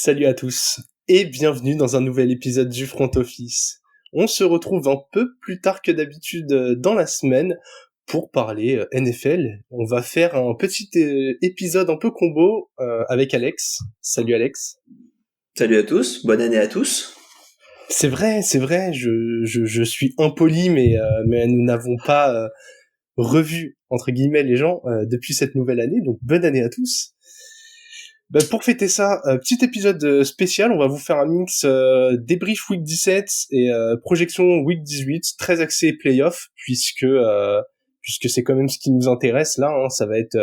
Salut à tous et bienvenue dans un nouvel épisode du Front Office. On se retrouve un peu plus tard que d'habitude dans la semaine pour parler NFL. On va faire un petit épisode un peu combo avec Alex. Salut Alex. Salut à tous, bonne année à tous. C'est vrai, je suis impoli mais nous n'avons pas revu entre guillemets les gens depuis cette nouvelle année, donc bonne année à tous. Pour fêter ça, petit épisode spécial, on va vous faire un mix débrief week 17 et projection week 18, très axé playoff, puisque c'est quand même ce qui nous intéresse là, hein, ça va être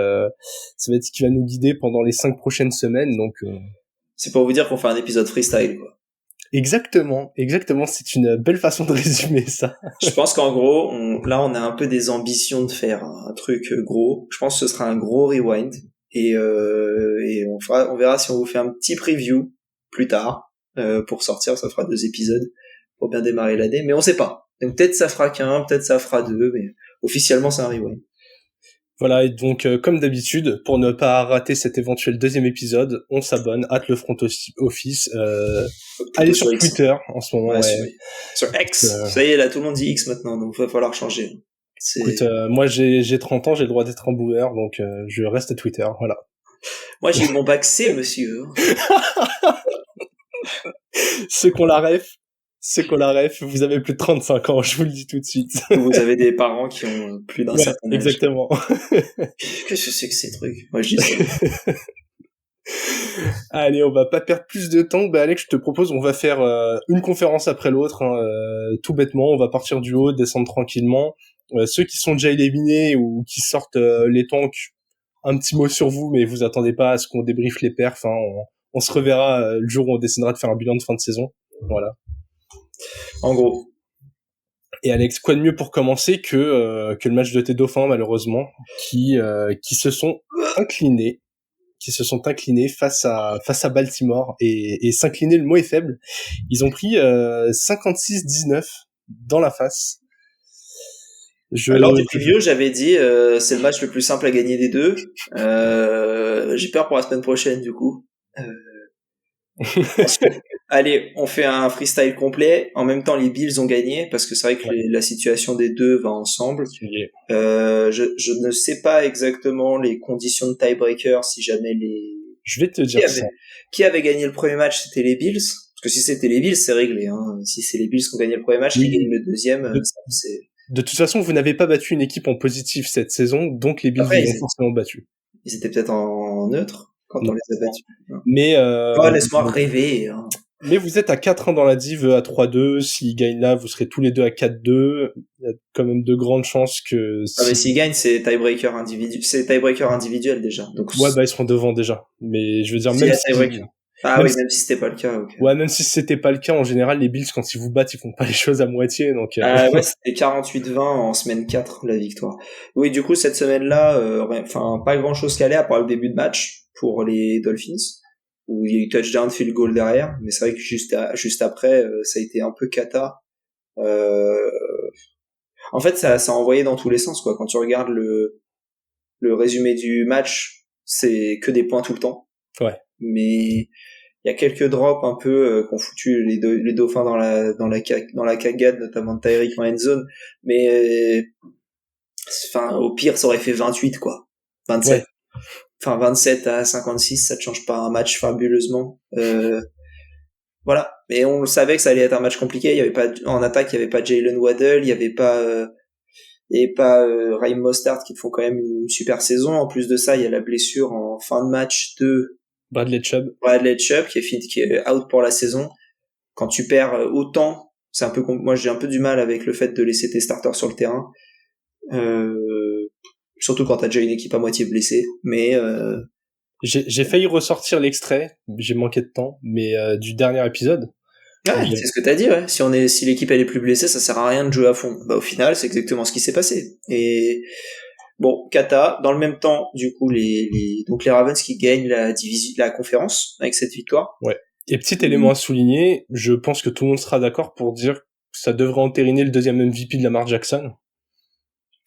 ce qui va nous guider pendant les 5 prochaines semaines, donc c'est pour vous dire qu'on fait un épisode freestyle, quoi. Exactement, c'est une belle façon de résumer ça. Je pense qu'en gros, on a un peu des ambitions de faire un truc gros. Je pense que ce sera un gros rewind. Et on verra si on vous fait un petit preview plus tard pour sortir. Ça fera 2 épisodes pour bien démarrer l'année, mais on sait pas. Donc peut-être ça fera qu'un, peut-être ça fera 2, mais officiellement c'est un rewind. Voilà, et donc comme d'habitude, pour ne pas rater cet éventuel 2e épisode, on s'abonne @le Front Office. Allez sur Twitter en ce moment. Ouais. Sur X. Ça y est, là tout le monde dit X maintenant, donc il va falloir changer. Écoute, moi j'ai 30 ans, j'ai le droit d'être un boomer, donc je reste à Twitter, voilà. Moi j'ai eu mon bac C, monsieur. Ceux qu'on la ref, vous avez plus de 35 ans, je vous le dis tout de suite. Vous avez des parents qui ont plus d'un certain âge. Exactement. Qu'est-ce que c'est que ces trucs? Moi je dis ça. Allez, on va pas perdre plus de temps. Alex, je te propose, on va faire une conférence après l'autre, hein, tout bêtement. On va partir du haut, descendre tranquillement. Ceux qui sont déjà éliminés ou qui sortent les tanks, un petit mot sur vous, mais vous attendez pas à ce qu'on débriefe les perfs. Hein. On se reverra le jour où on décidera de faire un bilan de fin de saison. Voilà. En gros. Et Alex, quoi de mieux pour commencer que le match de tes dauphins, malheureusement, qui se sont inclinés face à Baltimore, et s'incliner, le mot est faible. Ils ont pris 56-19 dans la face. Lors du preview, j'avais dit c'est le match le plus simple à gagner des deux. J'ai peur pour la semaine prochaine du coup. Allez, on fait un freestyle complet. En même temps, les Bills ont gagné parce que c'est vrai que la situation des deux va ensemble. Je ne sais pas exactement les conditions de tiebreaker si jamais Je vais te dire ça. Qui avait gagné le premier match, c'était les Bills. Parce que si c'était les Bills, c'est réglé. Hein. Si c'est les Bills qui ont gagné le premier match, qui gagnent le deuxième, c'est... De toute façon, vous n'avez pas battu une équipe en positif cette saison, donc les Bills vous ont forcément battu. Ils étaient peut-être en neutre quand on les a battus. Mais laisse-moi rêver. Hein. Mais vous êtes à 4-1 dans la div, à 3-2. S'ils gagnent là, vous serez tous les deux à 4-2. Il y a quand même de grandes chances que... mais s'ils gagnent, c'est tiebreaker individuel déjà. Donc, ouais, ils seront devant déjà. Mais je veux dire, même si... même si c'était pas le cas. Okay. Ouais, même si c'était pas le cas, en général, les Bills, quand ils vous battent, ils font pas les choses à moitié, donc... c'était 48-20 en semaine 4, la victoire. Oui, du coup, cette semaine-là, pas grand-chose qu'à aller, à part le début de match pour les Dolphins, où il y a eu touchdown, field goal derrière, mais c'est vrai que juste après, ça a été un peu cata. En fait, ça a envoyé dans tous les sens, quoi. Quand tu regardes le résumé du match, c'est que des points tout le temps. Ouais. Mais il y a quelques drops un peu qu'ont foutu les Dauphins dans la cagade, notamment de Tyreek en end zone, mais au pire ça aurait fait 28 quoi, 27. Ouais. 27 à 56, ça te change pas un match fabuleusement. Voilà, mais on savait que ça allait être un match compliqué. Il y avait pas en attaque, il y avait pas Jalen Waddle, il y avait pas Raheem Mostert qui font quand même une super saison. En plus de ça, il y a la blessure en fin de match de Bradley Chubb qui est out pour la saison. Quand tu perds autant, c'est un peu moi j'ai un peu du mal avec le fait de laisser tes starters sur le terrain, surtout quand t'as déjà une équipe à moitié blessée. Mais j'ai failli ressortir l'extrait, j'ai manqué de temps, mais du dernier épisode. Ouais, c'est ce que t'as dit, ouais. Si l'équipe elle est plus blessée, ça sert à rien de jouer à fond. Au final, c'est exactement ce qui s'est passé. Et bon, Kata, dans le même temps, du coup, donc les Ravens qui gagnent la conférence avec cette victoire. Ouais. Et petit élément à souligner, je pense que tout le monde sera d'accord pour dire que ça devrait entériner le 2e MVP de Lamar Jackson.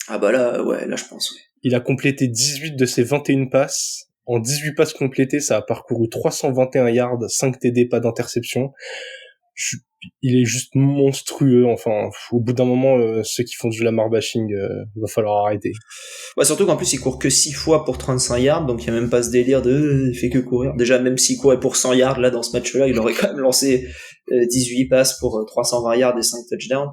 Ah bah là, ouais, là je pense, ouais. Il a complété 18 de ses 21 passes En 18 passes complétées, ça a parcouru 321 yards, 5 TD, pas d'interception. Il est juste monstrueux. Enfin, au bout d'un moment, ceux qui font du Lamar bashing, va falloir arrêter. Ouais, surtout qu'en plus, il court que 6 fois pour 35 yards, donc il n'y a même pas ce délire de il fait que courir. Déjà, même s'il courait pour 100 yards, là, dans ce match-là, il aurait quand même lancé 18 passes pour 320 yards et 5 touchdowns.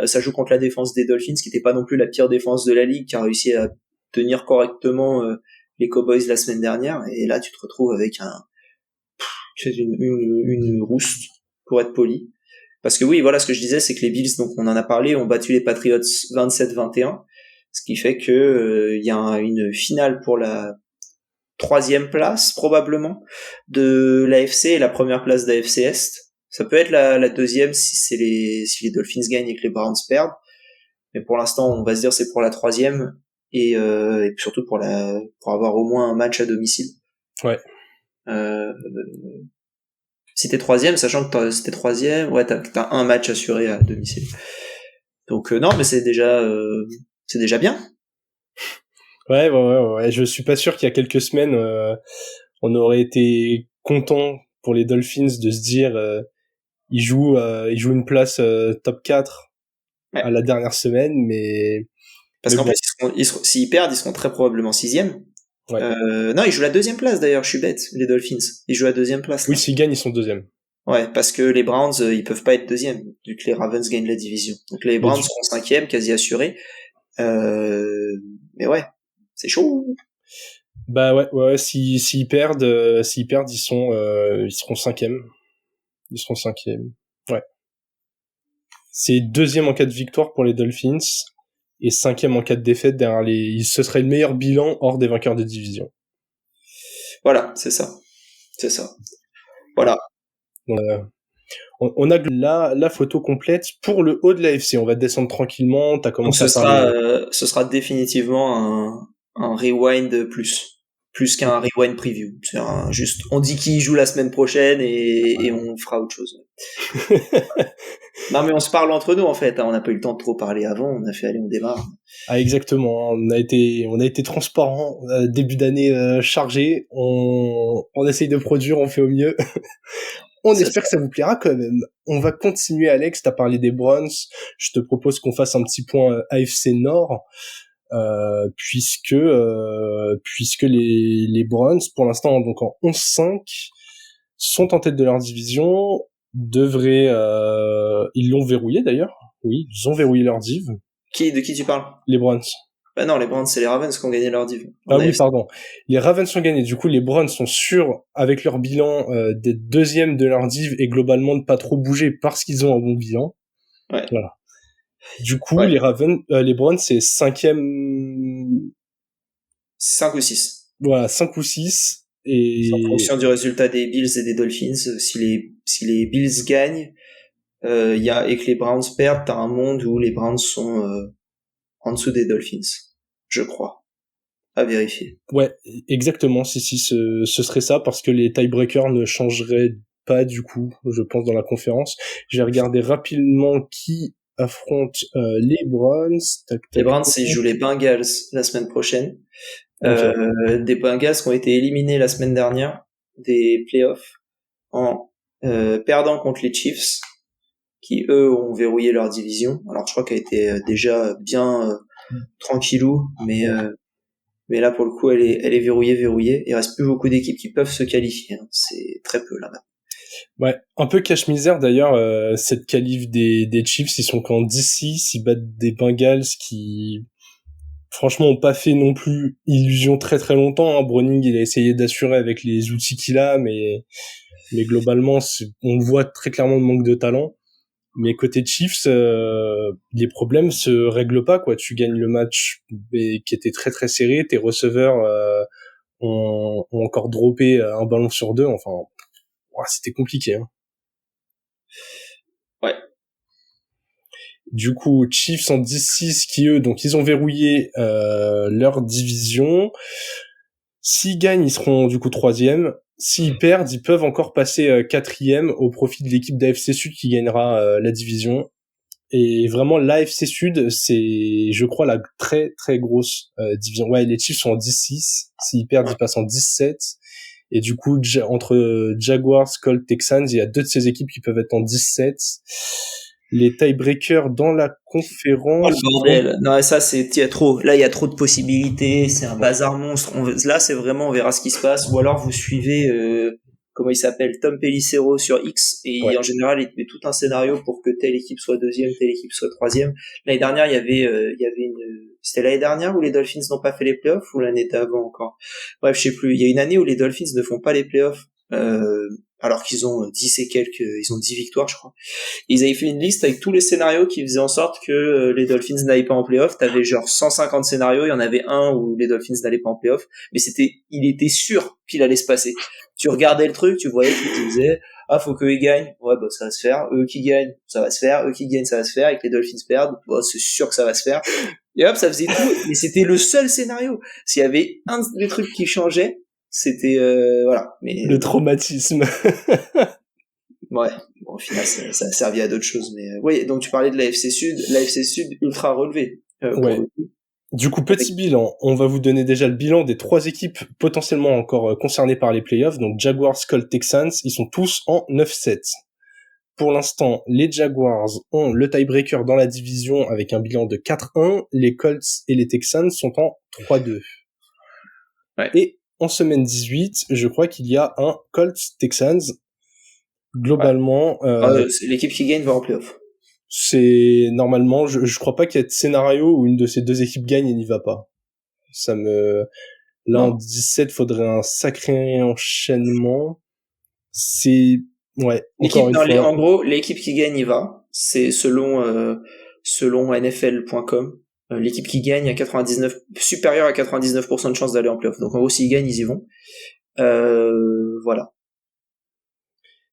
Ça joue contre la défense des Dolphins, qui n'était pas non plus la pire défense de la ligue, qui a réussi à tenir correctement les Cowboys la semaine dernière. Et là, tu te retrouves avec une rouste, pour être poli. Parce que oui, voilà, ce que je disais, c'est que les Bills, donc on en a parlé, ont battu les Patriots 27-21. Ce qui fait que y a une finale pour la 3e place, probablement, de l'AFC et la première place d'AFC Est. Ça peut être la 2e si les Dolphins gagnent et que les Browns perdent. Mais pour l'instant, on va se dire c'est pour la 3e et surtout pour avoir au moins un match à domicile. Ouais. Si t'es 3e, sachant que si t'es 3e, ouais, t'as un match assuré à domicile. Donc non, mais c'est déjà bien. Ouais. Je suis pas sûr qu'il y a quelques semaines, on aurait été content pour les Dolphins de se dire, ils jouent une place top 4 à la dernière semaine, mais parce qu'en plus, s'ils perdent, ils seront très probablement 6e. Ouais. Non, ils jouent la 2e place d'ailleurs, je suis bête, les Dolphins. Ils jouent la 2e place. Oui, s'ils gagnent, ils sont 2e. Ouais, parce que les Browns, ils peuvent pas être 2e, vu que les Ravens gagnent la division. Donc les Browns seront 5e, quasi assurés. Mais ouais, c'est chaud. Bah ouais, s'ils perdent, ils seront 5e. Ils seront 5e. Ouais. C'est 2e en cas de victoire pour les Dolphins et 5e en cas de défaite derrière ce serait le meilleur bilan hors des vainqueurs de division. Voilà, c'est ça. Voilà. Donc, on a la photo complète pour le haut de l'AFC. On va descendre tranquillement. T'as commencé à parler. Ce sera définitivement un rewind plus qu'un rewind preview. C'est juste, on dit qui joue la semaine prochaine et on fera autre chose. Non, mais on se parle entre nous, en fait. On n'a pas eu le temps de trop parler avant. On a fait, allez, on démarre. Ah, exactement. On a été transparent. Début d'année chargé. On essaye de produire, on fait au mieux. On espère que ça vous plaira quand même. On va continuer, Alex. T'as parlé des Browns. Je te propose qu'on fasse un petit point AFC Nord. Puisque les Browns, pour l'instant, donc en 11-5, sont en tête de leur division. Ils l'ont verrouillé d'ailleurs. Oui, ils ont verrouillé leur div. De qui tu parles? Les Browns. Bah non, les Browns, c'est les Ravens qui ont gagné leur div. Ah oui, pardon. Les Ravens ont gagné. Du coup, les Browns sont sûrs, avec leur bilan, d'être 2e de leur div et globalement de pas trop bouger parce qu'ils ont un bon bilan. Ouais. Voilà. Du coup, les Browns, c'est 5e... 5 ou 6. Voilà, 5 ou 6. Et... En fonction du résultat des Bills et des Dolphins, si les Bills gagnent, et que les Browns perdent, t'as un monde où les Browns sont en dessous des Dolphins, je crois. À vérifier. Ouais, exactement. Si, ce serait ça, parce que les tiebreakers ne changeraient pas du coup, je pense, dans la conférence. Je vais regarder rapidement qui affronte les Browns. Les Browns, ils jouent les Bengals la semaine prochaine. Des Bengals qui ont été éliminés la semaine dernière des playoffs en perdant contre les Chiefs, qui eux ont verrouillé leur division. Alors je crois qu'elle était déjà bien tranquillou, mais là pour le coup elle est verrouillée. Il reste plus beaucoup d'équipes qui peuvent se qualifier. Hein. C'est très peu là-bas. Ouais, un peu cache-misère d'ailleurs, cette qualif des Chiefs, ils sont qu'en 10-6, ils battent des Bengals qui franchement ont pas fait non plus illusion très très longtemps. Hein. Browning, il a essayé d'assurer avec les outils qu'il a, mais globalement, on voit très clairement le manque de talent. Mais côté Chiefs, les problèmes se règlent pas, quoi. Tu gagnes le match qui était très très serré, tes receveurs ont encore droppé un ballon sur 2, enfin, c'était compliqué. Hein. Ouais. Du coup, Chiefs en 10-6 qui eux, donc ils ont verrouillé leur division. S'ils gagnent, ils seront du coup 3e. S'ils perdent, ils peuvent encore passer 4e au profit de l'équipe d'AFC Sud qui gagnera la division. Et vraiment, l'AFC Sud, c'est, je crois, la très, très grosse division. Ouais, les Chiefs sont en 10-6. S'ils perdent, ils passent en 17. Et du coup, entre Jaguars, Colts, Texans, il y a 2 de ces équipes qui peuvent être en 17. Les tiebreakers dans la Oh conférence... le bordel. Non, ça il y a trop. Là, il y a trop de possibilités. C'est un bazar monstre. Là, c'est vraiment, on verra ce qui se passe. Ou alors, vous suivez, comment il s'appelle, Tom Pelissero sur X. Et Ouais. en général, il te met tout un scénario pour que telle équipe soit deuxième, telle équipe soit troisième. L'année dernière, c'était l'année dernière où les Dolphins n'ont pas fait les playoffs ou l'année d'avant encore. Bref, je sais plus. Il y a une année où les Dolphins ne font pas les playoffs. Alors qu'ils ont 10 et quelques, ils ont 10 victoires, je crois. Ils avaient fait une liste avec tous les scénarios qui faisaient en sorte que les Dolphins n'allaient pas en playoff. T'avais genre 150 scénarios, il y en avait un où les Dolphins n'allaient pas en playoff, mais il était sûr qu'il allait se passer. Tu regardais le truc, tu voyais qu'ils te disaient, ah, faut qu'eux ils gagnent, ouais, bah, ça va se faire, eux qui gagnent, ça va se faire, eux qui gagnent, ça va se faire, et que les Dolphins perdent, bah, c'est sûr que ça va se faire. Et hop, ça faisait tout, mais c'était le seul scénario. S'il y avait un des trucs qui changeait, c'était, voilà. Mais, Le traumatisme. ouais, bon, au final, ça a servi à d'autres choses. Mais oui, donc tu parlais de l'AFC Sud ultra relevé. Ouais. Du coup, petit bilan. On va vous donner déjà le bilan des 3 équipes potentiellement encore concernées par les playoffs. Donc Jaguars, Colts, Texans, ils sont tous en 9-7. Pour l'instant, les Jaguars ont le tiebreaker dans la division avec un bilan de 4-1. Les Colts et les Texans sont en 3-2. Ouais. Et en semaine 18, je crois qu'il y a un Colts-Texans. Globalement, ouais. L'équipe qui gagne va en playoff. C'est normalement, je crois pas qu'il y ait de scénario où une de ces 2 équipes gagne et n'y va pas. Là, en 17, faudrait un sacré enchaînement. Ouais, encore une fois. En gros, l'équipe qui gagne y va. C'est selon NFL.com. L'équipe qui gagne a supérieur à 99% de chances d'aller en playoff. Donc en gros, s'ils gagnent, ils y vont. Voilà.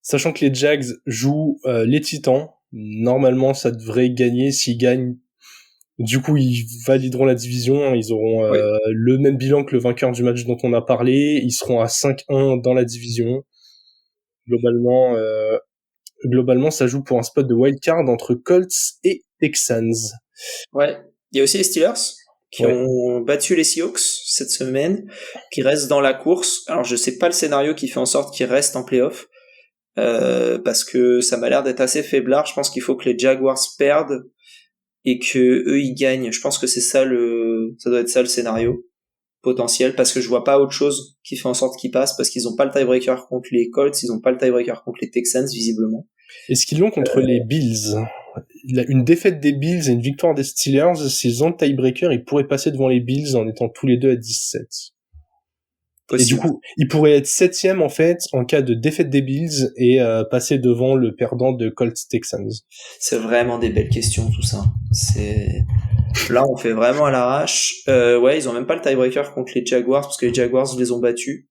Sachant que les Jags jouent les Titans, normalement, ça devrait gagner. S'ils gagnent, du coup, ils valideront la division. Ils auront le même bilan que le vainqueur du match dont on a parlé. Ils seront à 5-1 dans la division. Globalement, ça joue pour un spot de wildcard entre Colts et Texans. Ouais. Il y a aussi les Steelers qui ont battu les Seahawks cette semaine, qui restent dans la course. Alors, je sais pas le scénario qui fait en sorte qu'ils restent en playoff. Parce que ça m'a l'air d'être assez faiblard. Je pense qu'il faut que les Jaguars perdent et que eux ils gagnent. Je pense que ça doit être ça le scénario potentiel, parce que je vois pas autre chose qui fait en sorte qu'ils passent, parce qu'ils ont pas le tiebreaker contre les Colts, ils ont pas le tiebreaker contre les Texans visiblement. Est-ce qu'ils l'ont contre les Bills? Une défaite des Bills et une victoire des Steelers, s'ils ont le tiebreaker, ils pourraient passer devant les Bills en étant tous les deux à 17. Possible. Et du coup, ils pourraient être 7e en fait en cas de défaite des Bills et passer devant le perdant de Colts Texans. C'est vraiment des belles questions tout ça. Là on fait vraiment à l'arrache. Ouais, ils ont même pas le tiebreaker contre les Jaguars parce que les Jaguars les ont battus.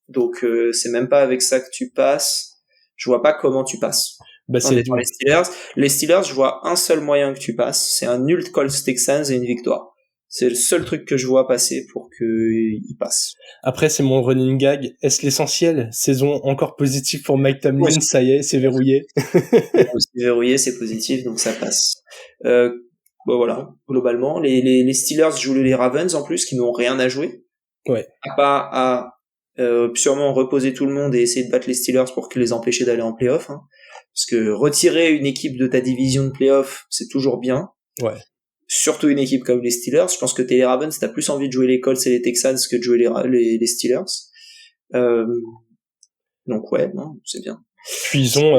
Donc c'est même pas avec ça que tu passes. Je vois pas comment tu passes. Bah, c'est les Steelers. Les Steelers, je vois un seul moyen que tu passes, c'est un nul Colts Texans et une victoire. C'est le seul truc que je vois passer pour qu'ils passent. Après, c'est mon running gag. Est-ce l'essentiel? Saison encore positive pour Mike Tomlin, ouais. Ça y est, c'est verrouillé. C'est verrouillé, c'est positif, donc ça passe. Bon, voilà, globalement. Les Steelers jouent les Ravens en plus, qui n'ont rien à jouer. Ouais. À part à sûrement reposer tout le monde et essayer de battre les Steelers pour les empêcher d'aller en playoff. Hein. Parce que retirer une équipe de ta division de playoff, c'est toujours bien. Ouais. Surtout une équipe comme les Steelers. Je pense que t'es les Ravens, t'as plus envie de jouer les Colts et les Texans que de jouer les Steelers. Donc ouais, non, c'est bien. Puis ils ont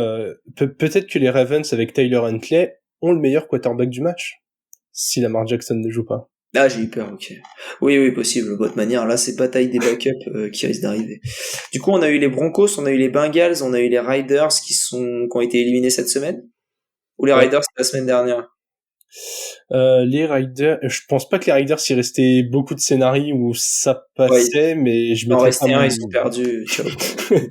peut-être que les Ravens avec Tyler Huntley ont le meilleur quarterback du match si Lamar Jackson ne joue pas. Ah, j'ai eu peur, ok. Oui, possible. De toute manière, là, c'est bataille des backups qui risque d'arriver. Du coup, on a eu les Broncos, on a eu les Bengals, on a eu les Riders qui ont été éliminés cette semaine. Ou les Riders la semaine dernière. Les Riders, je pense pas que les Riders y restait beaucoup de scénarios où ça passait, mais je mettrais pas un, ils sont perdus. Okay.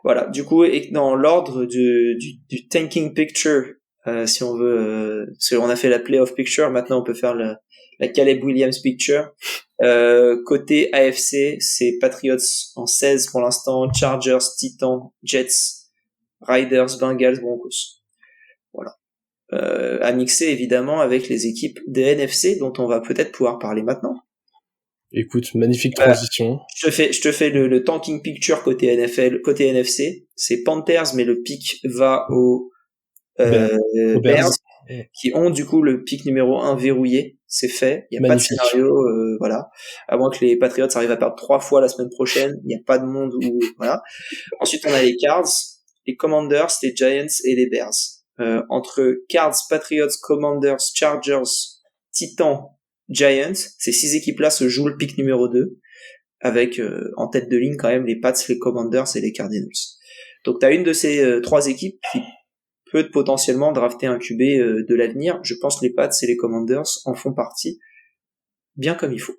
Voilà. Du coup, et dans l'ordre du tanking picture, si on veut, parce qu'on a fait la playoff picture, maintenant on peut faire la Caleb Williams picture. Côté AFC, c'est Patriots en 16 pour l'instant, Chargers, Titans, Jets, Riders, Bengals, Broncos. Voilà. à mixer évidemment avec les équipes des NFC dont on va peut-être pouvoir parler maintenant. Écoute, magnifique transition. Je te fais le tanking picture côté NFL, côté NFC. C'est Panthers, mais le pick va aux Bears, qui ont du coup le pick numéro 1 verrouillé. C'est fait. Il n'y a magnifique. pas de scénario, voilà. À moins que les Patriots arrivent à perdre 3 fois la semaine prochaine. Il n'y a pas de monde où, voilà. Ensuite, on a les Cards, les Commanders, les Giants et les Bears. Entre Cards, Patriots, Commanders, Chargers, Titans, Giants, ces 6 équipes-là se jouent le pick numéro 2, avec en tête de ligne quand même les Pats, les Commanders et les Cardinals. Donc t'as une de ces 3 équipes qui peut potentiellement drafter un QB de l'avenir. Je pense que les Pats et les Commanders en font partie, bien comme il faut.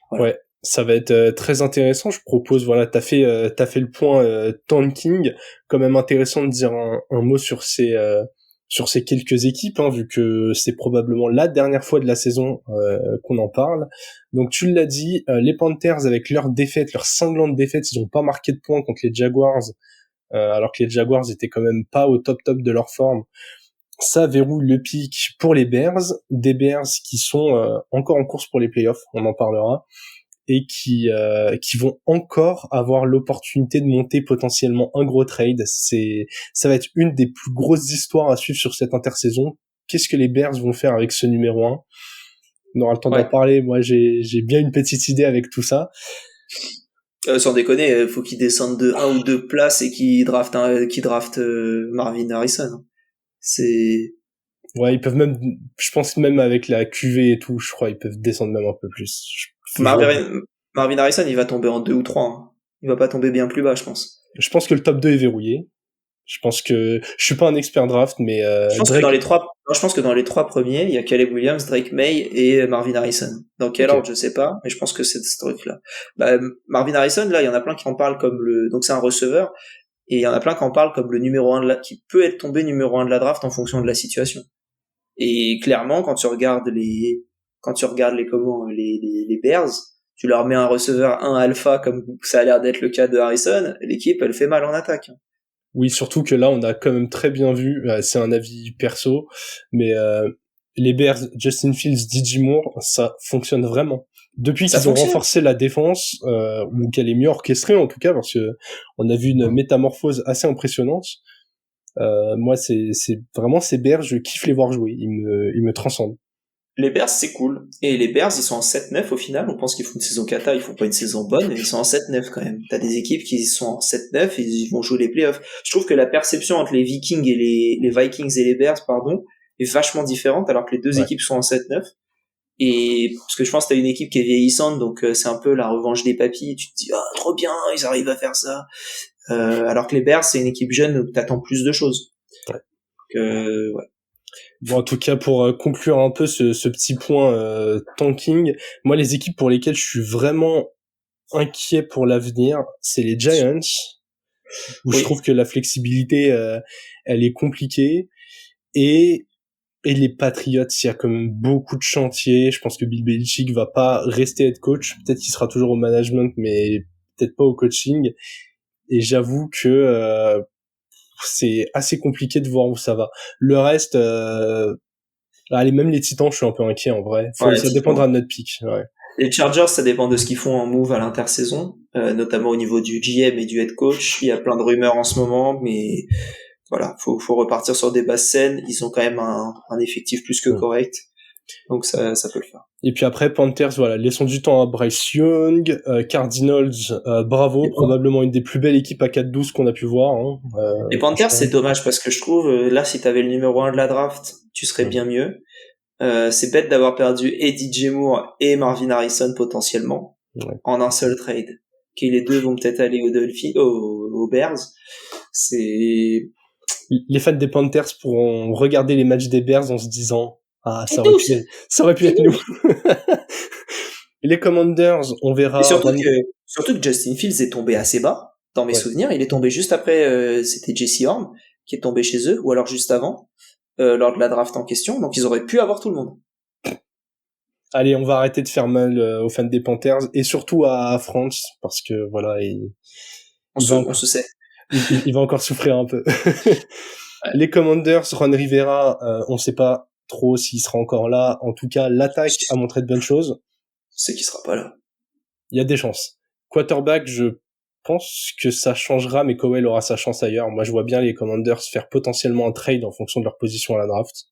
Voilà. Ouais, ça va être très intéressant. Je propose, voilà, t'as fait le point tanking. Quand même intéressant de dire un mot sur ces quelques équipes, hein, vu que c'est probablement la dernière fois de la saison qu'on en parle. Donc tu l'as dit, les Panthers avec leur défaite, leur cinglante défaite, ils ont pas marqué de points contre les Jaguars, alors que les Jaguars étaient quand même pas au top de leur forme. Ça verrouille le pic pour les Bears, des Bears qui sont encore en course pour les playoffs, on en parlera, et qui vont encore avoir l'opportunité de monter potentiellement un gros trade. Ça va être une des plus grosses histoires à suivre sur cette intersaison. Qu'est-ce que les Bears vont faire avec ce numéro 1? On aura le temps d'en parler. Moi, j'ai bien une petite idée avec tout ça. Sans déconner, faut qu'ils descendent de 1 ou 2 places et qu'ils draftent Marvin Harrison. C'est... Ouais, ils peuvent même, je pense même avec la QV et tout, je crois, ils peuvent descendre même un peu plus. Marvin Harrison, il va tomber en 2 ou 3. Hein. Il va pas tomber bien plus bas, je pense. Je pense que le top 2 est verrouillé. Je pense que je suis pas un expert draft, mais je pense que dans les 3 premiers, il y a Caleb Williams, Drake May et Marvin Harrison. Dans quel ordre, je sais pas, mais je pense que c'est ce truc-là. Marvin Harrison, là, il y en a plein qui en parlent comme donc c'est un receveur, et il y en a plein qui en parlent comme le numéro 1 qui peut être tombé numéro 1 de la draft en fonction de la situation. Et clairement, quand tu regardes les Bears, tu leur mets un receveur 1 alpha comme ça a l'air d'être le cas de Harrison, l'équipe, elle fait mal en attaque. Oui, surtout que là, on a quand même très bien vu, c'est un avis perso, mais les Bears, Justin Fields, DJ Moore, ça fonctionne vraiment. Depuis qu'ils ont renforcé la défense, ou qu'elle est mieux orchestrée en tout cas, parce que on a vu une métamorphose assez impressionnante. Moi, c'est vraiment ces Bears, je kiffe les voir jouer, ils me transcendent. Les Bears, c'est cool. Et les Bears, ils sont en 7-9 au final. On pense qu'ils font une saison cata, ils font pas une saison bonne, mais ils sont en 7-9 quand même. T'as des équipes qui sont en 7-9 et ils vont jouer les playoffs. Je trouve que la perception entre les Vikings et les Vikings et les Bears, pardon, est vachement différente alors que les deux équipes sont en 7-9. Et parce que je pense que t'as une équipe qui est vieillissante, donc c'est un peu la revanche des papis. Tu te dis, ah, trop bien, ils arrivent à faire ça. Alors que les Bears, c'est une équipe jeune, donc t'attends plus de choses. Ouais. Donc, ouais. Bon, en tout cas, pour conclure un peu ce petit point tanking, moi, les équipes pour lesquelles je suis vraiment inquiet pour l'avenir, c'est les Giants, où je trouve que la flexibilité, elle est compliquée, et les Patriots, il y a quand même beaucoup de chantiers. Je pense que Bill Belichick va pas rester head coach. Peut-être qu'il sera toujours au management, mais peut-être pas au coaching. Et j'avoue que c'est assez compliqué de voir où ça va. Le reste, allez, même les Titans, je suis un peu inquiet en vrai. Ça dépendra de notre pick. Ouais. Les Chargers, ça dépend de ce qu'ils font en move à l'intersaison, notamment au niveau du GM et du head coach. Il y a plein de rumeurs en ce moment, mais voilà, faut repartir sur des basses scènes. Ils ont quand même un effectif plus que correct, donc ça peut le faire. Et puis après, Panthers, voilà, laissons du temps à Bryce Young. Cardinals, bravo, probablement une des plus belles équipes à 4-12 qu'on a pu voir. Hein. Les Panthers, c'est dommage parce que je trouve, là, si t'avais le numéro 1 de la draft, tu serais bien mieux. C'est bête d'avoir perdu Eddie DJ Moore et Marvin Harrison potentiellement en un seul trade. Que les deux vont peut-être aller aux Bears. C'est... Les fans des Panthers pourront regarder les matchs des Bears en se disant ah, ça aurait pu être nous. Les Commanders, on verra. Et surtout que Justin Fields est tombé assez bas. Dans mes souvenirs, il est tombé juste après, c'était Jesse Horn qui est tombé chez eux, ou alors juste avant, lors de la draft en question. Donc ils auraient pu avoir tout le monde. Allez, on va arrêter de faire mal aux fans des Panthers et surtout à France parce que voilà, on se sait. Il va encore souffrir un peu. Les Commanders, Ron Rivera, on sait pas trop s'il sera encore là. En tout cas, l'attaque a montré de bonnes choses. C'est qu'il sera pas là. Il y a des chances. Quarterback, je pense que ça changera, mais Cowell aura sa chance ailleurs. Moi, je vois bien les Commanders faire potentiellement un trade en fonction de leur position à la draft.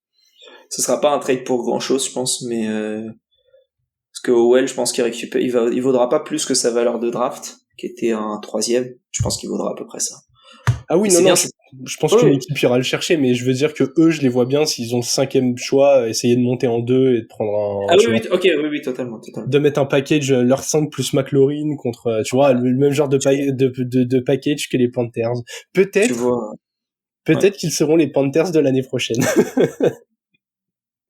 Ce sera pas un trade pour grand chose, je pense, mais parce que Howell, je pense qu'il récupère, il vaudra pas plus que sa valeur de draft, qui était un 3e. Je pense qu'il vaudra à peu près ça. Ah oui, non, je pense qu'une équipe ira le chercher, mais je veux dire que eux, je les vois bien, s'ils ont le 5e choix, essayer de monter en 2 et de prendre un... Ah oui, totalement. De mettre un package, leur 5 plus McLaurin contre, tu vois, le même genre de package que les Panthers. Peut-être qu'ils seront les Panthers de l'année prochaine.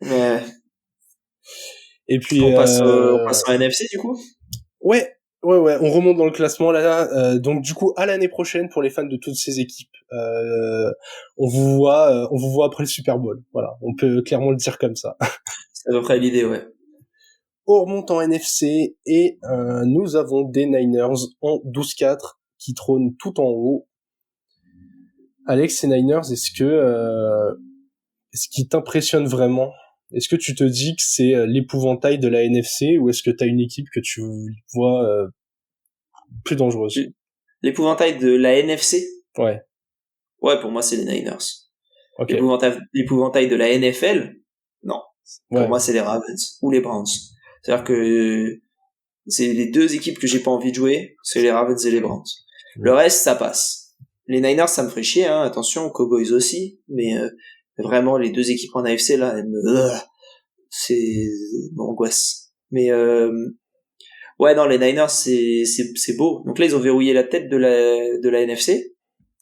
Ouais. Et puis... On passe en NFC, du coup? Ouais, on remonte dans le classement là. Donc du coup, à l'année prochaine pour les fans de toutes ces équipes, on vous voit après le Super Bowl. Voilà, on peut clairement le dire comme ça. C'est à peu près l'idée, ouais. On remonte en NFC et nous avons des Niners en 12-4 qui trônent tout en haut. Alex, ces Niners, est-ce qu'ils t'impressionnent vraiment? Est-ce que tu te dis que c'est l'épouvantail de la NFC ou est-ce que t'as une équipe que tu vois plus dangereuse? L'épouvantail de la NFC? Ouais. Ouais, pour moi, c'est les Niners. Okay. L'épouvantail de la NFL? Non. Pour moi, c'est les Ravens ou les Browns. C'est-à-dire que c'est les deux équipes que j'ai pas envie de jouer, c'est les Ravens et les Browns. Le reste, ça passe. Les Niners, ça me ferait chier, hein. Attention, Cowboys aussi, mais vraiment, les deux équipes en AFC, là, c'est angoisse. Mais ouais, non, les Niners, c'est beau. Donc là, ils ont verrouillé la tête de la NFC.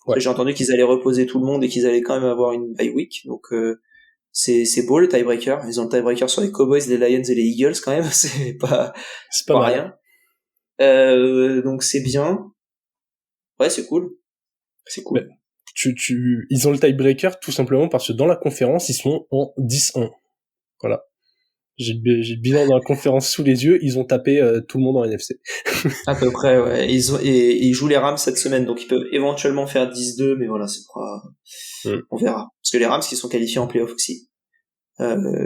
Ouais. J'ai entendu qu'ils allaient reposer tout le monde et qu'ils allaient quand même avoir une bye week. Donc c'est beau le tiebreaker. Ils ont le tiebreaker sur les Cowboys, les Lions et les Eagles quand même. C'est pas rien. Donc c'est bien. Ouais, c'est cool. C'est cool. Mais ils ont le tiebreaker tout simplement parce que dans la conférence, ils sont en 10-1. Voilà. J'ai le bilan dans la conférence sous les yeux, ils ont tapé tout le monde en NFC. À peu près, ouais. Ils jouent les Rams cette semaine, donc ils peuvent éventuellement faire 10-2, mais voilà, c'est pas... On verra. Parce que les Rams qui sont qualifiés en playoff aussi.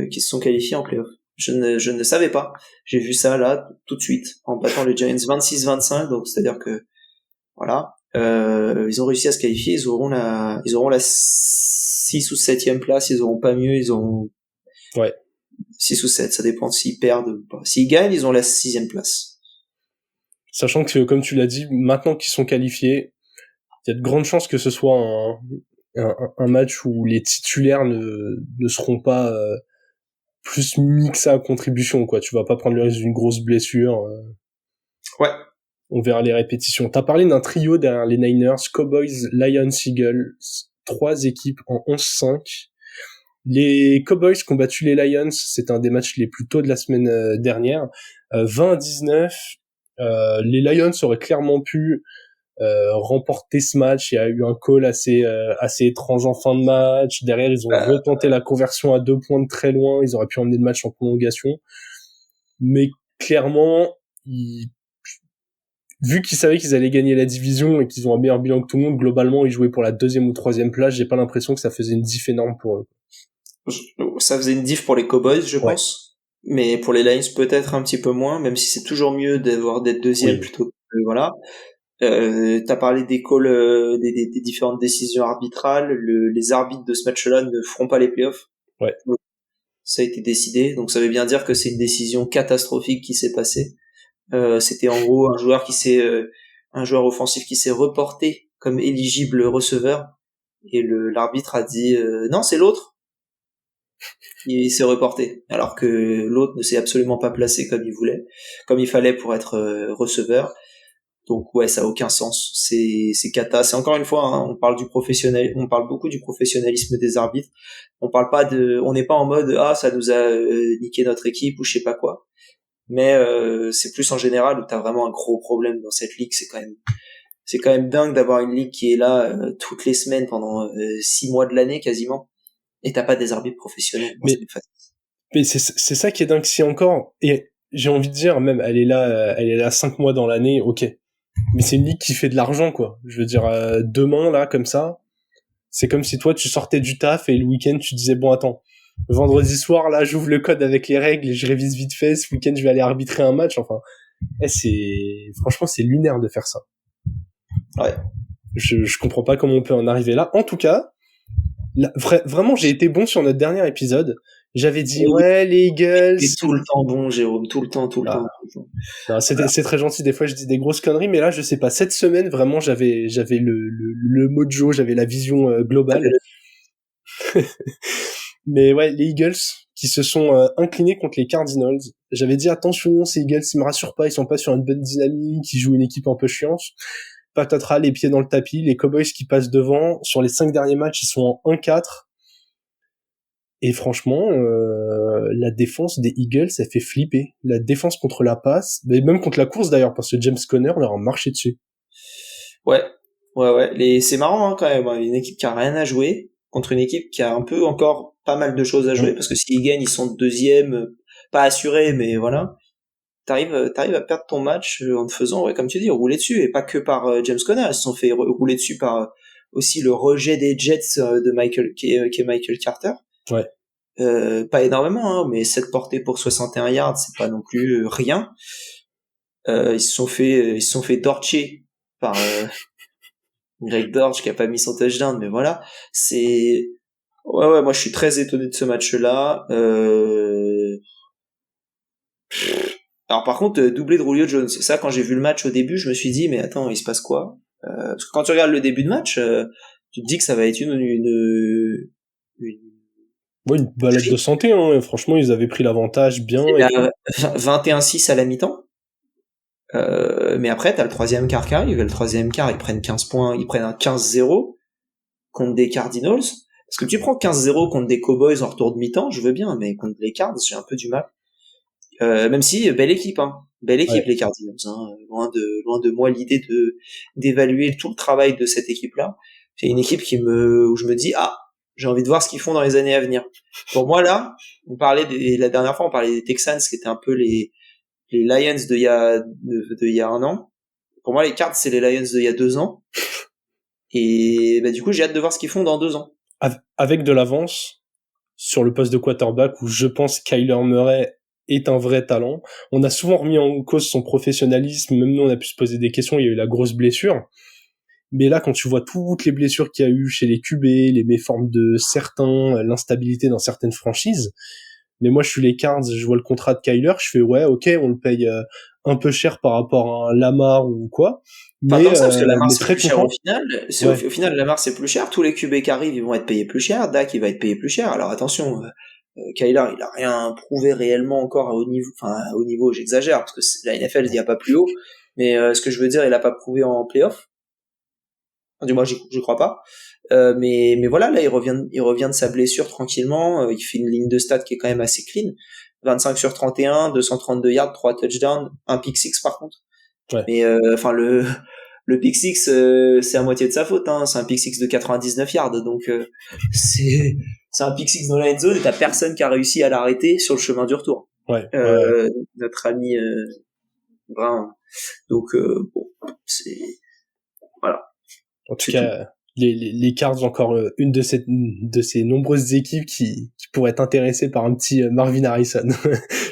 Qui se sont qualifiés en playoff. Je ne savais pas. J'ai vu ça là, tout de suite, en battant les Giants 26-25, donc c'est-à-dire que, voilà. Ils ont réussi à se qualifier, ils auront la 6 ou 7e place, ils auront pas mieux, ils auront... Ouais. 6 ou 7, ça dépend s'ils perdent ou pas. S'ils gagnent, ils ont la 6e place. Sachant que, comme tu l'as dit, maintenant qu'ils sont qualifiés, il y a de grandes chances que ce soit un match où les titulaires ne seront pas plus mis que ça à contribution, quoi. Tu vas pas prendre le risque d'une grosse blessure. Ouais. On verra les répétitions. T'as parlé d'un trio derrière les Niners, Cowboys, Lions, Eagles, 3 équipes en 11-5. Les Cowboys qui ont battu les Lions, c'est un des matchs les plus tôt de la semaine dernière, 20-19. Les Lions auraient clairement pu remporter ce match. Il y a eu un call assez étrange en fin de match. Derrière, ils ont retenté la conversion à 2 points de très loin. Ils auraient pu emmener le match en prolongation. Mais clairement, vu qu'ils savaient qu'ils allaient gagner la division et qu'ils ont un meilleur bilan que tout le monde, globalement, ils jouaient pour la 2e ou 3e place. J'ai pas l'impression que ça faisait une diff énorme pour eux. Ça faisait une diff pour les Cowboys, je pense. Mais pour les Lions, peut-être un petit peu moins, même si c'est toujours mieux d'être 2e plutôt que, voilà. T'as parlé des calls, des différentes décisions arbitrales. Les arbitres de ce match-là ne feront pas les playoffs. Ouais. Ça a été décidé. Donc ça veut bien dire que c'est une décision catastrophique qui s'est passée. C'était en gros un joueur offensif qui s'est reporté comme éligible receveur. Et l'arbitre a dit, non, c'est l'autre. Il s'est reporté, alors que l'autre ne s'est absolument pas placé comme il fallait pour être receveur. Donc ouais, ça a aucun sens. C'est cata. C'est encore une fois, hein, on parle beaucoup du professionnalisme des arbitres. On n'est pas en mode ça nous a niqué notre équipe ou je sais pas quoi. Mais c'est plus en général où t'as vraiment un gros problème dans cette ligue. C'est quand même dingue d'avoir une ligue qui est là toutes les semaines pendant 6 mois de l'année quasiment. Et t'as pas des arbitres professionnels. Mais c'est ça qui est dingue, si encore, et j'ai envie de dire, même, elle est là 5 mois dans l'année, ok. Mais c'est une ligue qui fait de l'argent, quoi. Je veux dire, demain, là, comme ça, C'est comme si toi, tu sortais du taf et le week-end, tu disais, bon, attends, vendredi soir, là, j'ouvre le code avec les règles et je révise vite fait. Ce week-end, je vais aller arbitrer un match. Enfin, franchement, c'est lunaire de faire ça. Ouais. Je comprends pas comment on peut en arriver là. En tout cas, vraiment, j'ai été bon sur notre dernier épisode. J'avais dit, ouais, les Eagles. T'es tout le temps bon, Jérôme, tout le temps. Non, c'est très gentil. Des fois, je dis des grosses conneries, mais là, je sais pas. Cette semaine, vraiment, j'avais le mojo, j'avais la vision globale. Mais ouais, les Eagles qui se sont inclinés contre les Cardinals. J'avais dit attention, ces Eagles, ils me rassurent pas, ils sont pas sur une bonne dynamique, ils jouent une équipe un peu chiante. Patatras, les pieds dans le tapis, les Cowboys qui passent devant. Sur les 5 derniers matchs, ils sont en 1-4. Et franchement, la défense des Eagles, ça fait flipper. La défense contre la passe, mais même contre la course d'ailleurs, parce que James Conner leur a marché dessus. Ouais. C'est marrant quand même. Une équipe qui a rien à jouer contre une équipe qui a un peu encore pas mal de choses à jouer, parce que s'ils gagnent, ils sont deuxième, pas assurés, mais voilà. T'arrives à perdre ton match en te faisant, comme tu dis, rouler dessus, et pas que par James Conner. Ils se sont fait rouler dessus par aussi le rejet des Jets de Michael, qui est Michael Carter. Ouais. Pas énormément, mais 7 portées pour 61 yards, c'est pas non plus rien. Ils se sont fait torcher par Greg Dortch qui a pas mis son touchdown, mais voilà. Ouais, moi je suis très étonné de ce match-là. Alors par contre, doublé de Julio Jones. Ça, quand j'ai vu le match au début, je me suis dit, mais attends, il se passe quoi? Parce que quand tu regardes le début de match, tu te dis que ça va être Ouais, une balade de santé, hein. Franchement, ils avaient pris l'avantage bien. 21-6 à la mi-temps. Mais après, t'as le troisième quart qui arrive. Le troisième quart, ils prennent 15 points, ils prennent un 15-0 contre des Cardinals. Parce que tu prends 15-0 contre des Cowboys en retour de mi-temps, je veux bien, mais contre les Cards, j'ai un peu du mal. Même si, belle équipe, ouais. Les Cardinals, loin de moi l'idée d'évaluer tout le travail de cette équipe-là. C'est une équipe où je me dis, j'ai envie de voir ce qu'ils font dans les années à venir. Pour moi, là, la dernière fois, on parlait des Texans, qui étaient un peu les Lions il y a un an. Pour moi, les Cards, c'est les Lions d'il y a 2 ans. Et du coup, j'ai hâte de voir ce qu'ils font dans 2 ans. Avec de l'avance sur le poste de quarterback, où je pense Kyler Murray est un vrai talent. On a souvent remis en cause son professionnalisme, même nous on a pu se poser des questions, il y a eu la grosse blessure. Mais là, quand tu vois toutes les blessures qu'il y a eu chez les QB, les méformes de certains, l'instabilité dans certaines franchises, mais moi je suis les Cards, je vois le contrat de Kyler, je fais ouais, ok, on le paye un peu cher par rapport à un Lamar ou quoi. Pas mais tant que ça, parce que Lamar c'est très plus cher au final. Ouais. Au final, Lamar c'est plus cher. Tous les QB qui arrivent, ils vont être payés plus cher. Dak, il va être payé plus cher. Alors attention, Kyler, il a rien prouvé réellement encore à haut niveau. Enfin, à haut niveau, j'exagère, parce que la NFL, il n'y a pas plus haut. Mais ce que je veux dire, il a pas prouvé en playoff. Du moins, je crois pas. Mais voilà, là, il revient de sa blessure tranquillement. Il fait une ligne de stats qui est quand même assez clean. 25 sur 31, 232 yards, 3 touchdowns, un pick six par contre. Ouais. Mais le pick six, c'est à moitié de sa faute. C'est un pick six de 99 yards, donc c'est un pick six dans la end zone et t'as personne qui a réussi à l'arrêter sur le chemin du retour. Ouais. Notre ami Brun. Donc bon, c'est voilà. En tout cas, les Cards, encore une de ces nombreuses équipes qui pourraient être intéressées par un petit Marvin Harrison.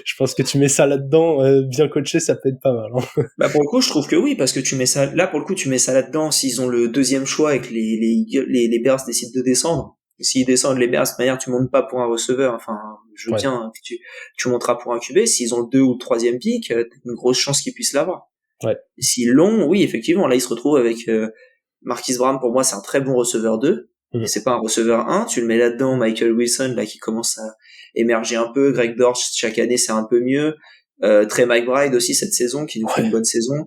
Je pense que tu mets ça là-dedans, bien coaché, ça peut être pas mal. Pour le coup, je trouve que oui, parce que tu mets ça là-dedans, s'ils ont le deuxième choix et que les Bears décident de descendre. S'ils descendent les Bears, de manière, tu montes pas pour un receveur. Enfin, je veux bien que tu monteras pour un QB. S'ils ont le 2 ou le 3e pick, t'as une grosse chance qu'ils puissent l'avoir. Ouais. S'ils l'ont, oui, effectivement, là, ils se retrouvent avec Marquise Brown. Pour moi, c'est un très bon receveur 2. C'est pas un receveur 1. Tu le mets là-dedans, Michael Wilson, là, qui commence à émerger un peu. Greg Dortch, chaque année, c'est un peu mieux. Trey McBride aussi cette saison, qui nous fait une bonne saison.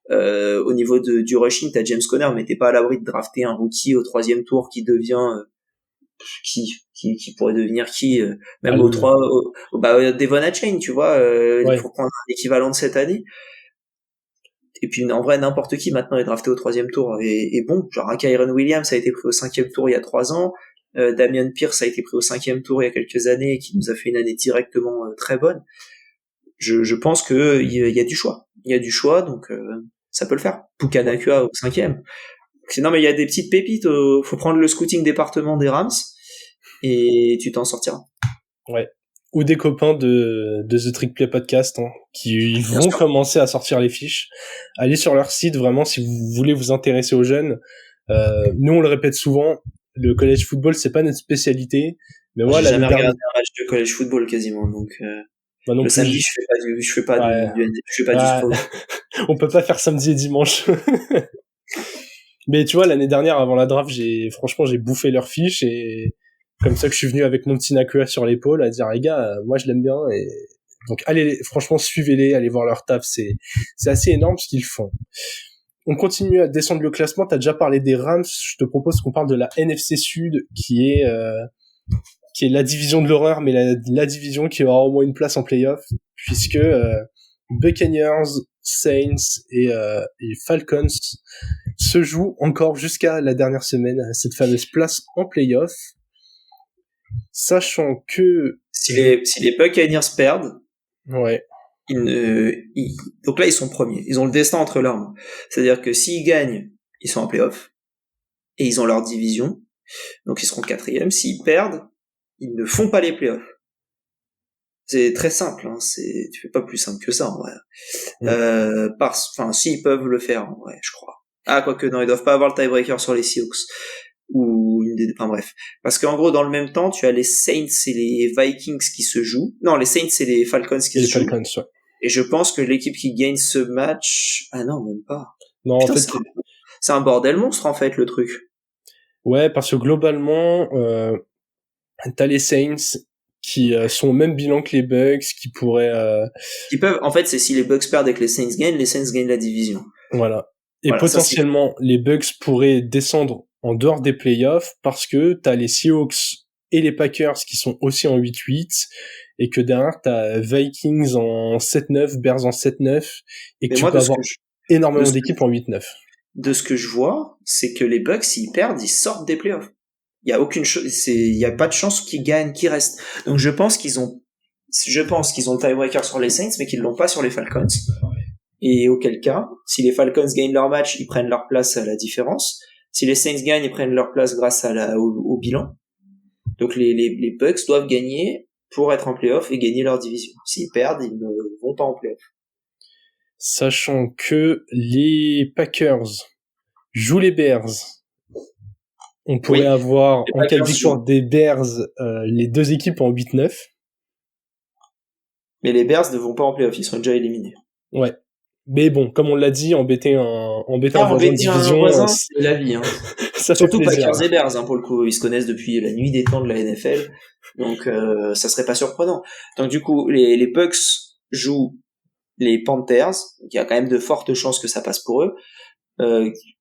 Au niveau du rushing, t'as James Conner, mais t'es pas à l'abri de drafter un rookie au 3e tour qui devient qui pourrait devenir même au 3 Devon Achane, tu vois, il faut prendre l'équivalent de cette année. Et puis en vrai, n'importe qui maintenant est drafté au 3e tour et bon, genre un Kyren Williams a été pris au 5e tour il y a 3 ans, Damian Pierce a été pris au 5e tour il y a quelques années et qui nous a fait une année directement très bonne. Je pense que il y a du choix, donc ça peut le faire. Puka Nacua au 5e. Non, mais il y a des petites pépites. Faut prendre le scouting département des Rams et tu t'en sortiras. Ouais. Ou des copains de The Trick Play Podcast, hein, qui Bien vont sûr. commencer à sortir les fiches. Allez sur leur site, vraiment, si vous voulez vous intéresser aux jeunes. Nous, on le répète souvent, le college football, c'est pas notre spécialité. Mais Moi, voilà, j'ai jamais regardé un match de college football quasiment, donc non le plus. samedi, je fais pas Ouais. du sport. On peut pas faire samedi et dimanche. Mais tu vois, l'année dernière, avant la draft, franchement, j'ai bouffé leurs fiches et comme ça que je suis venu avec mon petit Nakua sur l'épaule à dire, les gars, moi, je l'aime bien et donc, allez, franchement, suivez-les, allez voir leur taf, c'est assez énorme ce qu'ils font. On continue à descendre le classement. T'as déjà parlé des Rams. Je te propose qu'on parle de la NFC Sud, qui est la division de l'horreur, mais la division qui aura au moins une place en playoff, puisque Buccaneers, Saints et Falcons se jouent encore jusqu'à la dernière semaine cette fameuse place en playoff, sachant que si les Buccaneers perdent, ouais, donc là ils sont premiers, ils ont le destin entre leurs mains. C'est-à-dire que s'ils gagnent, ils sont en playoff et ils ont leur division, donc ils seront quatrième. S'ils perdent, ils ne font pas les playoffs. C'est très simple, hein. Tu fais pas plus simple que ça en vrai. S'ils peuvent le faire en vrai, je crois. Ah, quoique non, ils doivent pas avoir le tiebreaker sur les Seahawks. Bref. Parce qu'en gros, dans le même temps, tu as les Saints et les Vikings qui se jouent. Non, les Saints et les Falcons qui se jouent. Falcons, ouais. Et je pense que l'équipe qui gagne ce match, ah non, même pas. Non, putain, en fait, c'est un bordel monstre, en fait, le truc. Ouais, parce que globalement, t'as les Saints qui sont au même bilan que les Bucks, qui pourraient... Qui peuvent, en fait, c'est si les Bucks perdent et que les Saints gagnent la division. Voilà. Et voilà, potentiellement, les Bucks pourraient descendre en dehors des playoffs parce que t'as les Seahawks et les Packers qui sont aussi en 8-8 et que derrière t'as Vikings en 7-9, Bears en 7-9 et que tu peux avoir énormément d'équipes en 8-9. De ce que je vois, c'est que les Bucks, s'ils perdent, ils sortent des playoffs. Il y a aucune il y a pas de chance qu'ils gagnent, qu'ils restent. Donc je pense qu'ils ont le tiebreaker sur les Saints, mais qu'ils l'ont pas sur les Falcons. Et auquel cas, si les Falcons gagnent leur match, ils prennent leur place à la différence. Si les Saints gagnent, ils prennent leur place grâce au bilan. Donc les Bucks doivent gagner pour être en playoff et gagner leur division. S'ils perdent, ils ne vont pas en playoff. Sachant que les Packers jouent les Bears, on pourrait avoir en cas de victoire des Bears les deux équipes en 8-9. Mais les Bears ne vont pas en playoff, ils sont déjà éliminés. Ouais. Mais bon, comme on l'a dit, embêter un voisin de division, c'est la vie. Hein. Ça surtout fait plaisir. Packers et Bears, hein, pour le coup, ils se connaissent depuis la nuit des temps de la NFL, donc ça serait pas surprenant. Donc du coup, les Bucks jouent les Panthers, il y a quand même de fortes chances que ça passe pour eux.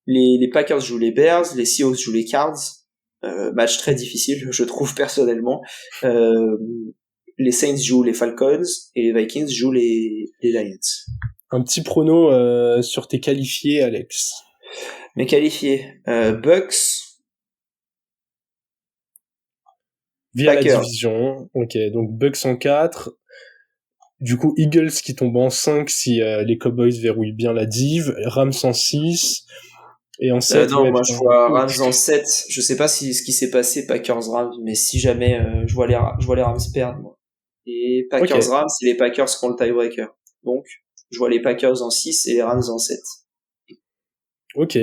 Les Packers jouent les Bears, les Seahawks jouent les Cards. Match très difficile, je trouve personnellement. Les Saints jouent les Falcons et les Vikings jouent les Lions. Un petit prono sur tes qualifiés, Alex. Mes qualifiés, Bucks. Via Packers. La division. Ok, donc Bucks en 4. Du coup, Eagles qui tombe en 5 si les Cowboys verrouillent bien la div. Rams en 6. Et en 7, non, moi je vois Rams en 7. Je sais pas ce qui s'est passé Packers-Rams, mais si jamais je vois les Rams perdre, moi. Et Packers-Rams, c'est les Packers qui ont le tiebreaker. Donc, je vois les Packers en 6 et les Rams en 7. Ok.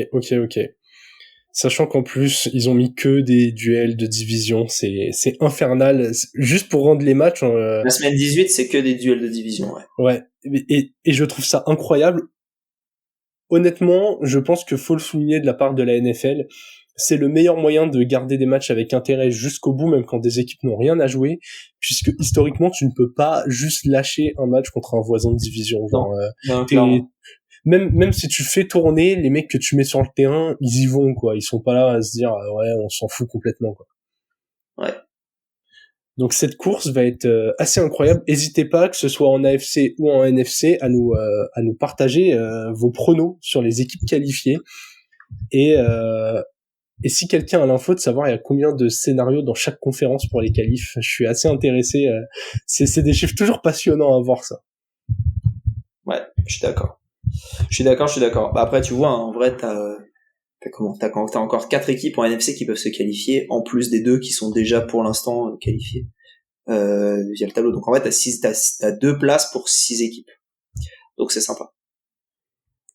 Sachant qu'en plus, ils ont mis que des duels de division, c'est infernal. Juste pour rendre les matchs... La semaine 18, c'est que des duels de division, ouais. Ouais, et je trouve ça incroyable. Honnêtement, je pense que faut le souligner de la part de la NFL, c'est le meilleur moyen de garder des matchs avec intérêt jusqu'au bout, même quand des équipes n'ont rien à jouer, puisque historiquement, tu ne peux pas juste lâcher un match contre un voisin de division. Non, même si tu fais tourner, les mecs que tu mets sur le terrain, ils y vont, quoi. Ils sont pas là à se dire, ouais, on s'en fout complètement, quoi. Ouais. Donc cette course va être assez incroyable. N'hésitez pas, que ce soit en AFC ou en NFC, à nous partager vos pronos sur les équipes qualifiées. Et si quelqu'un a l'info de savoir il y a combien de scénarios dans chaque conférence pour les qualifs, je suis assez intéressé. C'est des chiffres toujours passionnants à voir, ça. Ouais, je suis d'accord. Bah après, tu vois, en vrai, t'as T'as encore 4 équipes en NFC qui peuvent se qualifier, en plus des 2 qui sont déjà pour l'instant qualifiées via le tableau. Donc en fait, t'as 2 places pour 6 équipes. Donc c'est sympa.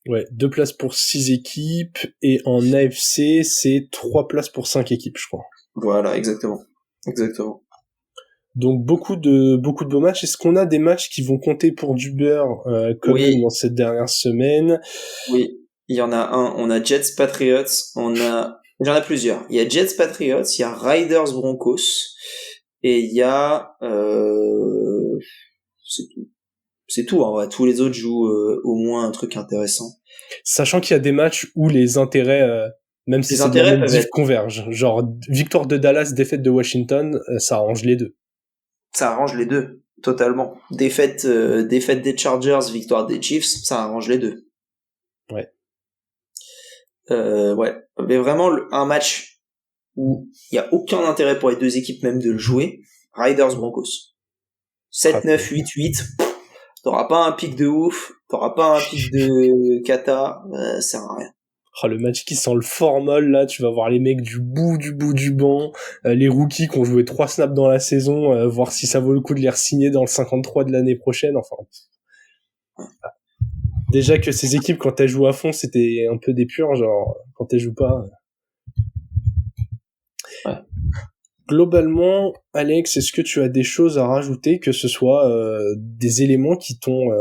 Ouais, 2 places pour 6 équipes, et en AFC, c'est 3 places pour 5 équipes, je crois. Voilà, exactement. Donc beaucoup de beaux matchs. Est-ce qu'on a des matchs qui vont compter pour du beurre quand même dans cette dernière semaine? Oui, il y en a un. On a Jets Patriots. Il y en a plusieurs. Il y a Jets Patriots, il y a Riders Broncos, et il y a c'est tout. En vrai. Tous les autres jouent au moins un truc intéressant. Sachant qu'il y a des matchs où les intérêts, même si c'est de la même div, convergent. Genre victoire de Dallas, défaite de Washington, ça arrange les deux. Ça arrange les deux, totalement. Défaite des Chargers, victoire des Chiefs, ça arrange les deux. Ouais. Ouais. Mais vraiment, un match où il y a aucun intérêt pour les deux équipes même de le jouer, Riders Broncos. 7-9, 8-8, t'auras pas un pic de ouf, t'auras pas un pic de kata, ça sert à rien. Oh, le match qui sent le formol, là, tu vas voir les mecs du bout du banc, les rookies qui ont joué 3 snaps dans la saison, voir si ça vaut le coup de les re-signer dans le 53 de l'année prochaine, enfin. Déjà que ces équipes, quand elles jouent à fond, c'était un peu des purs, genre, quand elles jouent pas. Ouais. Globalement, Alex, est-ce que tu as des choses à rajouter, que ce soit des éléments qui t'ont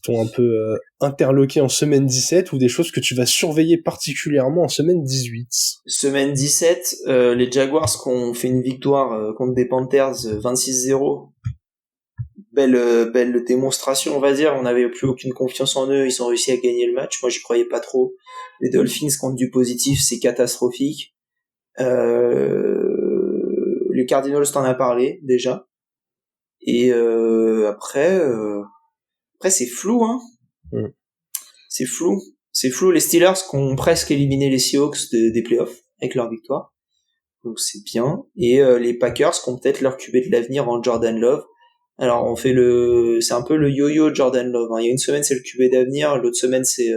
un peu interloqué en semaine 17, ou des choses que tu vas surveiller particulièrement en semaine 18? Semaine 17, les Jaguars qui ont fait une victoire contre des Panthers 26-0. Belle démonstration, on va dire. On n'avait plus aucune confiance en eux. Ils ont réussi à gagner le match. Moi, j'y croyais pas trop. Les Dolphins contre du positif, c'est catastrophique. Les Cardinals, t'en as parlé déjà. Et après, c'est flou, hein. C'est flou. Les Steelers qui ont presque éliminé les Seahawks des playoffs avec leur victoire. Donc c'est bien. Et les Packers qui ont peut-être leur QB de l'avenir en Jordan Love. Alors c'est un peu le yo-yo Jordan Love. Hein. Il y a une semaine c'est le QB d'avenir, l'autre semaine c'est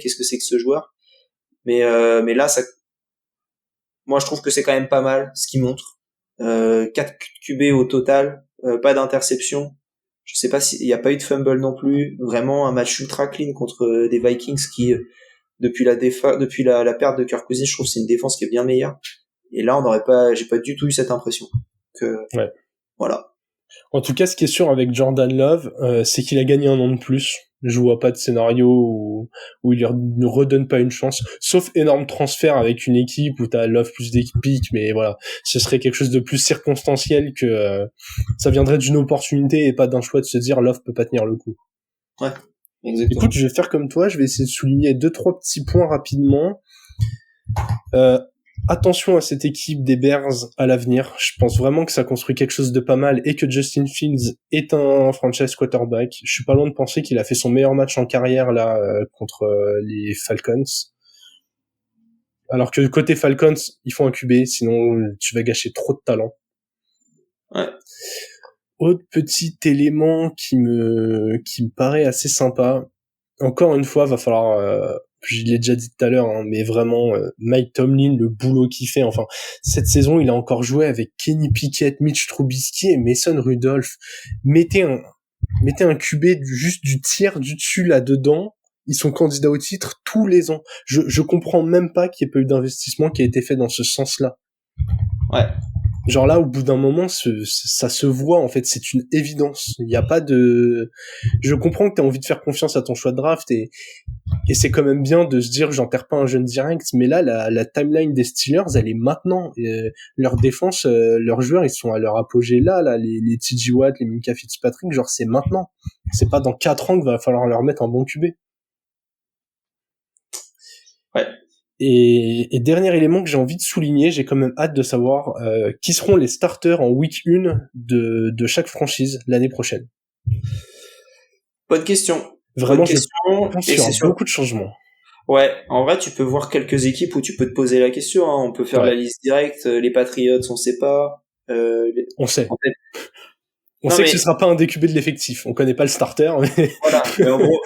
qu'est-ce que c'est que ce joueur. Mais là moi je trouve que c'est quand même pas mal ce qu'il montre. 4 QB au total, pas d'interception. Je sais pas s'il y a pas eu de fumble non plus. Vraiment un match ultra clean contre des Vikings qui depuis la perte de Kirk Cousins, je trouve que c'est une défense qui est bien meilleure. Et là j'ai pas du tout eu cette impression. Ouais. Voilà. En tout cas, ce qui est sûr avec Jordan Love, c'est qu'il a gagné un an de plus. Je vois pas de scénario où il ne redonne pas une chance, sauf énorme transfert avec une équipe où t'as Love plus des pics, mais voilà, ce serait quelque chose de plus circonstanciel, que ça viendrait d'une opportunité et pas d'un choix de se dire Love peut pas tenir le coup. Ouais, exactement. Écoute, je vais faire comme toi, je vais essayer de souligner 2-3 petits points rapidement. Attention à cette équipe des Bears à l'avenir. Je pense vraiment que ça construit quelque chose de pas mal, et que Justin Fields est un franchise quarterback. Je suis pas loin de penser qu'il a fait son meilleur match en carrière là contre les Falcons. Alors que côté Falcons, il faut un QB, sinon tu vas gâcher trop de talent. Ouais. Autre petit élément qui me paraît assez sympa. Encore une fois, va falloir je l'ai déjà dit tout à l'heure, hein, mais vraiment, Mike Tomlin, le boulot qu'il fait, enfin, cette saison, il a encore joué avec Kenny Pickett, Mitch Trubisky et Mason Rudolph. Mettez un QB juste du tiers du dessus là-dedans, ils sont candidats au titre tous les ans. Je comprends même pas qu'il y ait pas eu d'investissement qui a été fait dans ce sens-là. Ouais. Genre là, au bout d'un moment, ça se voit, en fait, c'est une évidence. Il n'y a pas de... Je comprends que tu as envie de faire confiance à ton choix de draft, et c'est quand même bien de se dire j'enterre pas un jeune direct, mais là, la timeline des Steelers, elle est maintenant. Leur défense, leurs joueurs, ils sont à leur apogée là, les TJ Watt, les Minka Fitzpatrick, genre c'est maintenant. C'est pas dans 4 ans qu'il va falloir leur mettre un bon QB. Ouais. Et dernier élément que j'ai envie de souligner, j'ai quand même hâte de savoir qui seront les starters en week 1 de chaque franchise l'année prochaine. Bonne question. Vraiment, je pense qu'il y aura beaucoup de changements. Ouais, en vrai, tu peux voir quelques équipes où tu peux te poser la question. Hein. On peut faire la liste directe. Les Patriots, on sait pas. On sait. En fait... On sait que ce sera pas un des QB de l'effectif. On connaît pas le starter. Mais... Voilà. Mais en gros,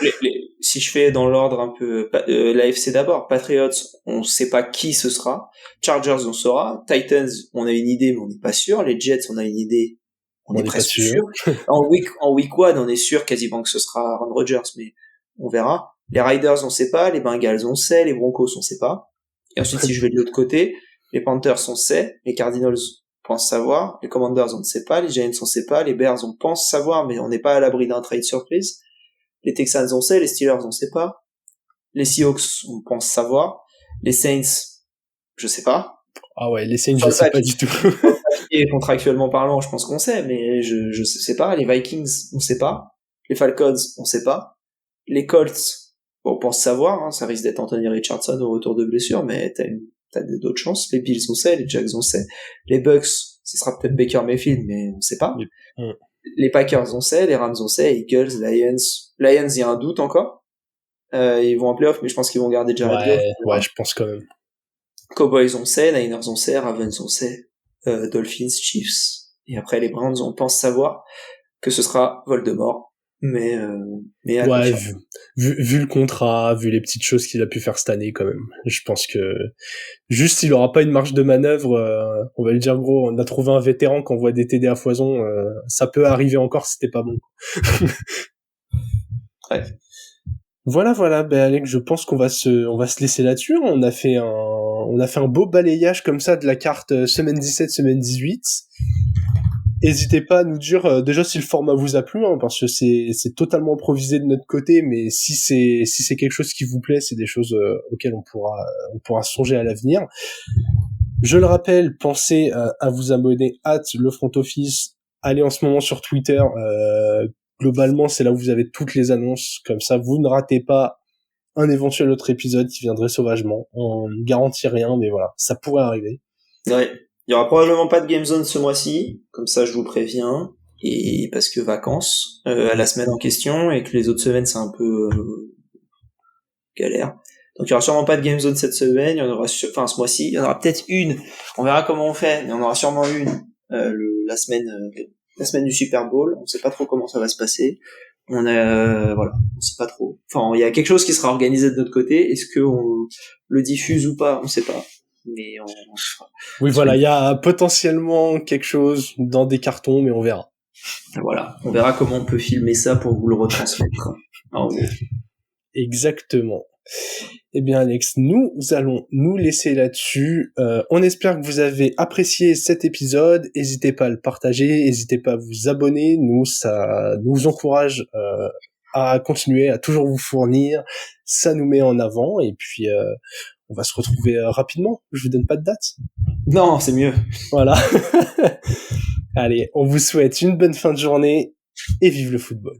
si je fais dans l'ordre un peu, l'AFC d'abord, Patriots, on sait pas qui ce sera. Chargers, on saura. Titans, on a une idée, mais on n'est pas sûr. Les Jets, on a une idée, on est presque sûr. En week one, on est sûr quasiment que ce sera Aaron Rodgers, mais on verra. Les Riders, on sait pas. Les Bengals, on sait. Les Broncos, on sait pas. Et ensuite, si je vais de l'autre côté, les Panthers, on sait. Les Cardinals, on pense savoir. Les Commanders, on ne sait pas. Les Giants, on sait pas. Les Bears, on pense savoir, mais on n'est pas à l'abri d'un trade surprise. Les Texans, on sait. Les Steelers, on sait pas. Les Seahawks, on pense savoir. Les Saints, je sais pas. Ah ouais, les Saints, je sais pas du tout. Et contractuellement parlant, je pense qu'on sait, mais je sais pas. Les Vikings, on sait pas. Les Falcons, on sait pas. Les Colts, on pense savoir, hein, ça risque d'être Anthony Richardson au retour de blessure, mais t'as d'autres chances. Les Bills, on sait. Les Jags, on sait. Les Bucks, ce sera peut-être Baker Mayfield, mais on sait pas. Les Packers, on sait. Les Rams, on sait. Eagles, Lions, il y a un doute encore. Ils vont en playoff, mais je pense qu'ils vont garder Jared Goff. Ouais, je pense quand même. Cowboys, on sait. Niners, on sait. Ravens, on sait. Dolphins, Chiefs. Et après, les Browns, on pense savoir que ce sera Voldemort. Mais ouais, vu le contrat, vu les petites choses qu'il a pu faire cette année quand même, je pense que juste il aura pas une marge de manœuvre, on va le dire gros, on a trouvé un vétéran qui envoie des TD à foison, ça peut arriver encore si c'était pas bon. Ouais. Voilà, ben Alex, je pense qu'on va se laisser là-dessus. On a fait un beau balayage comme ça de la carte semaine 17, semaine 18. N'hésitez pas à nous dire déjà si le format vous a plu, hein, parce que c'est totalement improvisé de notre côté, mais si c'est quelque chose qui vous plaît, c'est des choses auxquelles on pourra songer à l'avenir. Je le rappelle, pensez à vous abonner @ le front office. Allez en ce moment sur Twitter. Globalement, c'est là où vous avez toutes les annonces. Comme ça, vous ne ratez pas un éventuel autre épisode qui viendrait sauvagement. On ne garantit rien, mais voilà, ça pourrait arriver. Ouais. Il y aura probablement pas de Game Zone ce mois-ci, comme ça je vous préviens, et parce que vacances à la semaine en question, et que les autres semaines c'est un peu galère. Donc il y aura sûrement pas de Game Zone cette semaine, il y en aura ce mois-ci, il y en aura peut-être une, on verra comment on fait, mais il y en aura sûrement une la semaine du Super Bowl, on sait pas trop comment ça va se passer. On sait pas trop. Enfin, il y a quelque chose qui sera organisé de notre côté, est-ce que on le diffuse ou pas, on sait pas. Mais oui, voilà, il y a potentiellement quelque chose dans des cartons, mais on verra. Voilà, on verra comment on peut filmer ça pour vous le retransmettre. En gros. Exactement. Eh bien Alex, nous allons nous laisser là-dessus. On espère que vous avez apprécié cet épisode. N'hésitez pas à le partager, n'hésitez pas à vous abonner. Ça nous encourage à continuer, à toujours vous fournir. Ça nous met en avant et puis on va se retrouver rapidement. Je vous donne pas de date. Non, c'est mieux. Voilà. Allez, on vous souhaite une bonne fin de journée et vive le football.